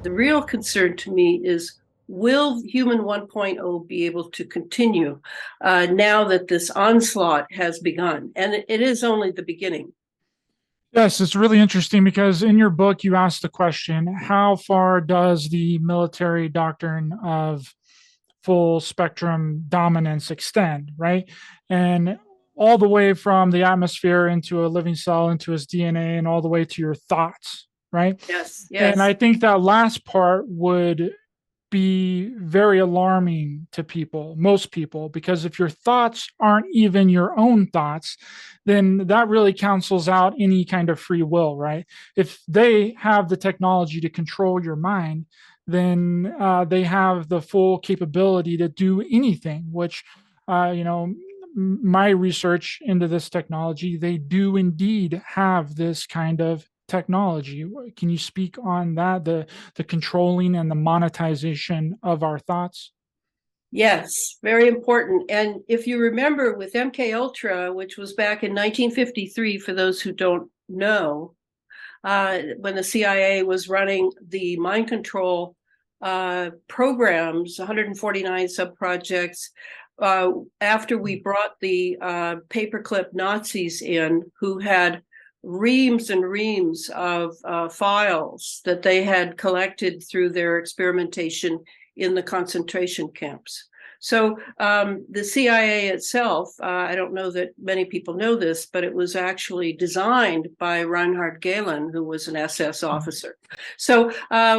The real concern to me is, will Human 1.0 be able to continue now that this onslaught has begun? And it is only the beginning. Yes, it's really interesting because in your book, you asked the question, how far does the military doctrine of full spectrum dominance extend, right? And all the way from the atmosphere into a living cell, into his DNA, and all the way to your thoughts, right? Yes, And I yes. think that last part would be very alarming to people, most people, because if your thoughts aren't even your own thoughts, then that really cancels out any kind of free will, right? If they have the technology to control your mind, then they have the full capability to do anything, which, my research into this technology, they do indeed have this kind of technology. Can you speak on that, the controlling and the monetization of our thoughts? Yes, very important. And if you remember with MKUltra, which was back in 1953, for those who don't know, when the CIA was running the mind control programs, 149 sub-projects, after we brought the paperclip Nazis in, who had reams and reams of files that they had collected through their experimentation in the concentration camps. So the CIA itself, I don't know that many people know this, but it was actually designed by Reinhard Gehlen, who was an SS officer. So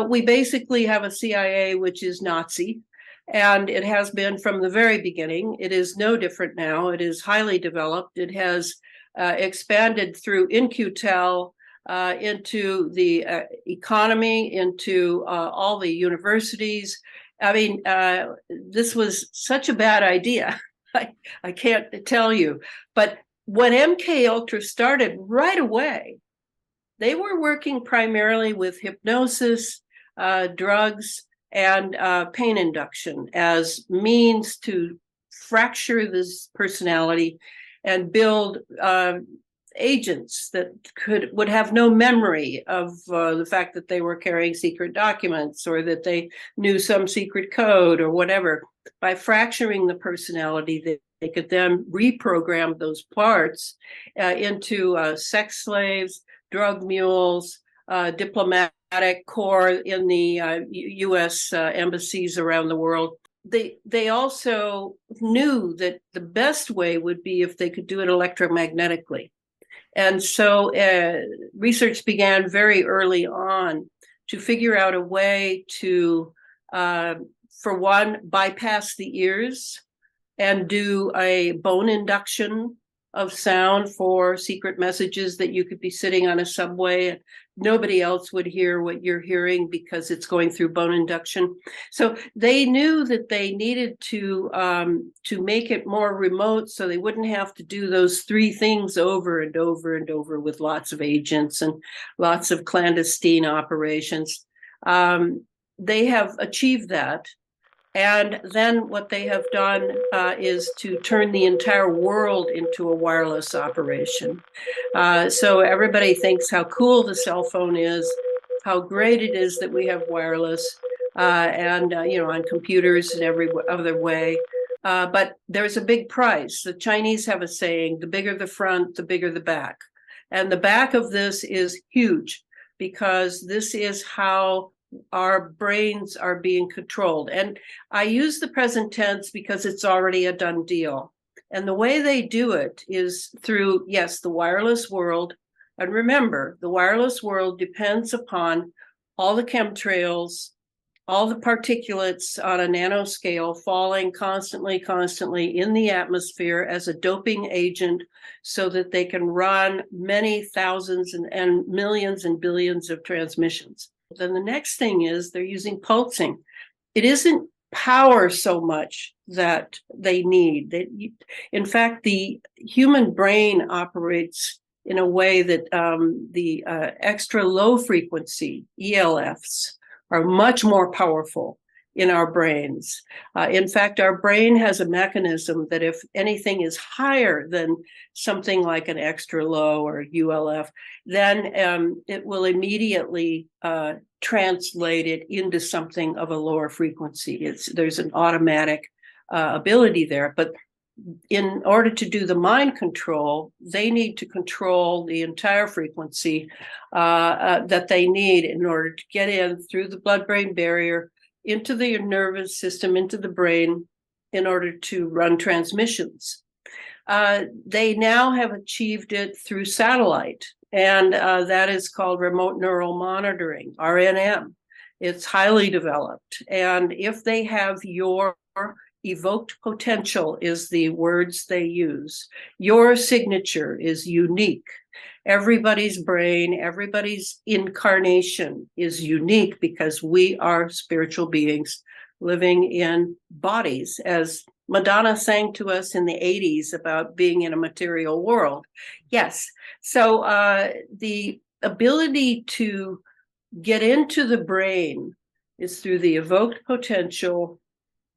we basically have a CIA which is Nazi, and it has been from the very beginning. It is no different now. It is highly developed. It has expanded through In-Q-Tel into the economy, into all the universities. I mean, this was such a bad idea. I can't tell you. But when MKUltra started right away, they were working primarily with hypnosis, drugs, and pain induction as means to fracture this personality and build agents that would have no memory of the fact that they were carrying secret documents or that they knew some secret code or whatever. By fracturing the personality, they could then reprogram those parts into sex slaves, drug mules, diplomatic corps in the U.S. Embassies around the world. They also knew that the best way would be if they could do it electromagnetically. And so research began very early on to figure out a way to, for one, bypass the ears and do a bone induction of sound for secret messages that you could be sitting on a subway and nobody else would hear what you're hearing because it's going through bone induction. So they knew that they needed to make it more remote so they wouldn't have to do those three things over and over and over with lots of agents and lots of clandestine operations. They have achieved that. And then what they have done is to turn the entire world into a wireless operation. So everybody thinks how cool the cell phone is, how great it is that we have wireless and on computers and every other way. But there's a big price. The Chinese have a saying, the bigger the front, the bigger the back. And the back of this is huge because this is how our brains are being controlled. And I use the present tense because it's already a done deal. And the way they do it is through, yes, the wireless world. And remember, the wireless world depends upon all the chemtrails, all the particulates on a nanoscale falling constantly in the atmosphere as a doping agent so that they can run many thousands and millions and billions of transmissions. Then the next thing is they're using pulsing. It isn't power so much that they need. In fact, the human brain operates in a way that the extra low frequency ELFs are much more powerful in our brains. In fact, our brain has a mechanism that if anything is higher than something like an extra low or ULF, then it will immediately translate it into something of a lower frequency. There's an automatic ability there. But in order to do the mind control, they need to control the entire frequency that they need in order to get in through the blood-brain barrier into the nervous system, into the brain, in order to run transmissions. They now have achieved it through satellite, and that is called remote neural monitoring, RNM. It's highly developed. And if they have your evoked potential is the words they use. Your signature is unique. Everybody's brain, everybody's incarnation is unique because we are spiritual beings living in bodies, as Madonna sang to us in the 80s about being in a material world. Yes. So the ability to get into the brain is through the evoked potential.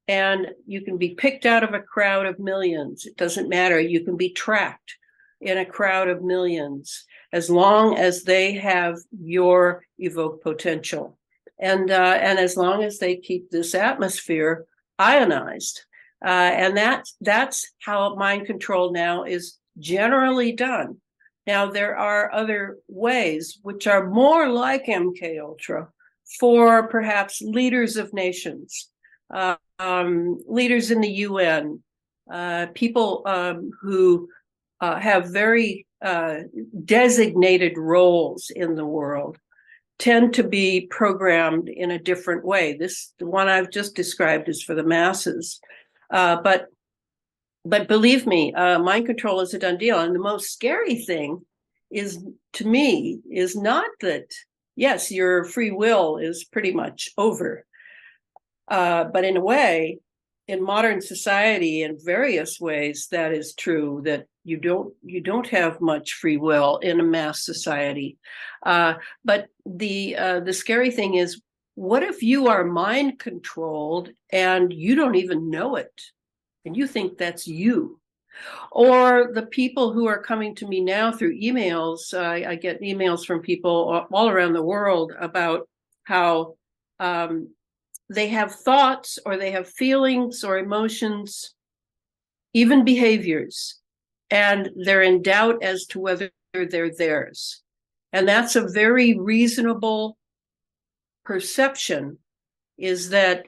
And you can be picked out of a crowd of millions. It doesn't matter. You can be tracked in a crowd of millions as long as they have your evoked potential. And as long as they keep this atmosphere ionized. And that's how mind control now is generally done. Now, there are other ways which are more like MKUltra for perhaps leaders of nations. Leaders in the UN, people who have very designated roles in the world tend to be programmed in a different way. The one I've just described is for the masses. But believe me, mind control is a done deal. And the most scary thing is, to me, is not that, yes, your free will is pretty much over. But in a way, in modern society, in various ways, that is true, that you don't have much free will in a mass society. But the scary thing is, what if you are mind controlled and you don't even know it, and you think that's you? Or the people who are coming to me now through emails, I get emails from people all around the world about how they have thoughts or they have feelings or emotions, even behaviors, and they're in doubt as to whether they're theirs. And that's a very reasonable perception, is that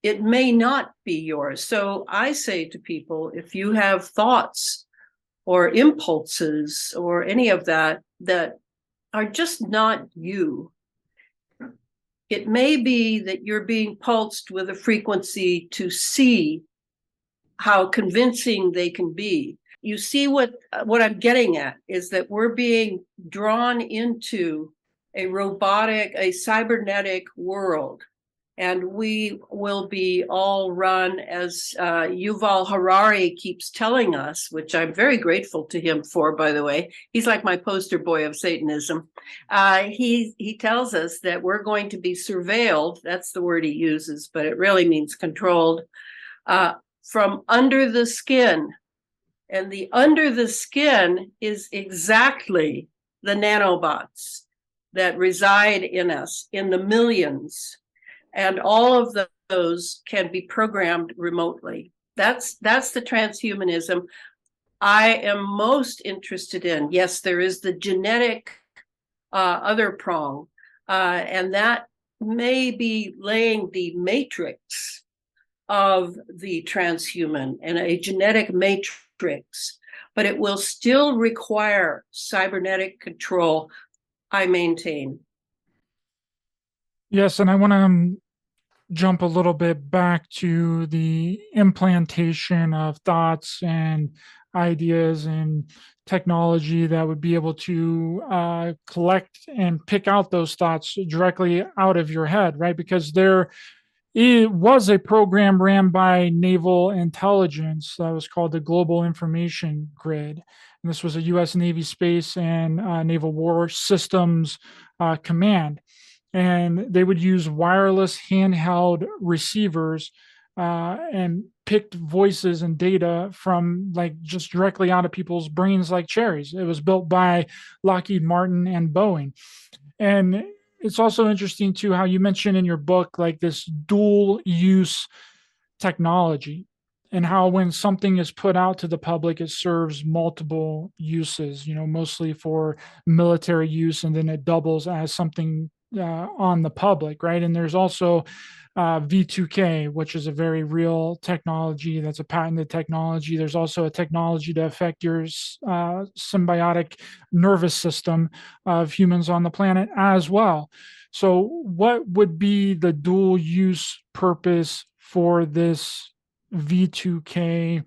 it may not be yours. So I say to people, if you have thoughts or impulses or any of that are just not you, it may be that you're being pulsed with a frequency to see how convincing they can be. You see what I'm getting at is that we're being drawn into a robotic, a cybernetic world. And we will be all run, as Yuval Harari keeps telling us, which I'm very grateful to him for, by the way. He's like my poster boy of Satanism. He tells us that we're going to be surveilled. That's the word he uses, but it really means controlled, from under the skin. And the under the skin is exactly the nanobots that reside in us, in the millions. And all of those can be programmed remotely. That's the transhumanism I am most interested in. Yes, there is the genetic other prong, and that may be laying the matrix of the transhuman and a genetic matrix, but it will still require cybernetic control, I maintain. Yes, and I want to jump a little bit back to the implantation of thoughts and ideas and technology that would be able to collect and pick out those thoughts directly out of your head, right? Because it was a program ran by naval intelligence that was called the Global Information Grid. And this was a U.S. Navy Space and Naval War Systems Command. and they would use wireless handheld receivers and picked voices and data from like just directly out of people's brains like cherries. It was built by Lockheed Martin and Boeing. And it's also interesting too how you mentioned in your book like this dual use technology, and how when something is put out to the public it serves multiple uses, mostly for military use, and then it doubles as something on the public, right? And there's also V2K, which is a very real technology, that's a patented technology. There's also a technology to affect your symbiotic nervous system of humans on the planet as well. So what would be the dual use purpose for this V2K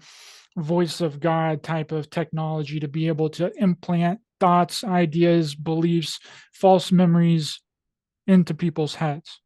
voice of God type of technology to be able to implant thoughts, ideas, beliefs, false memories into people's heads?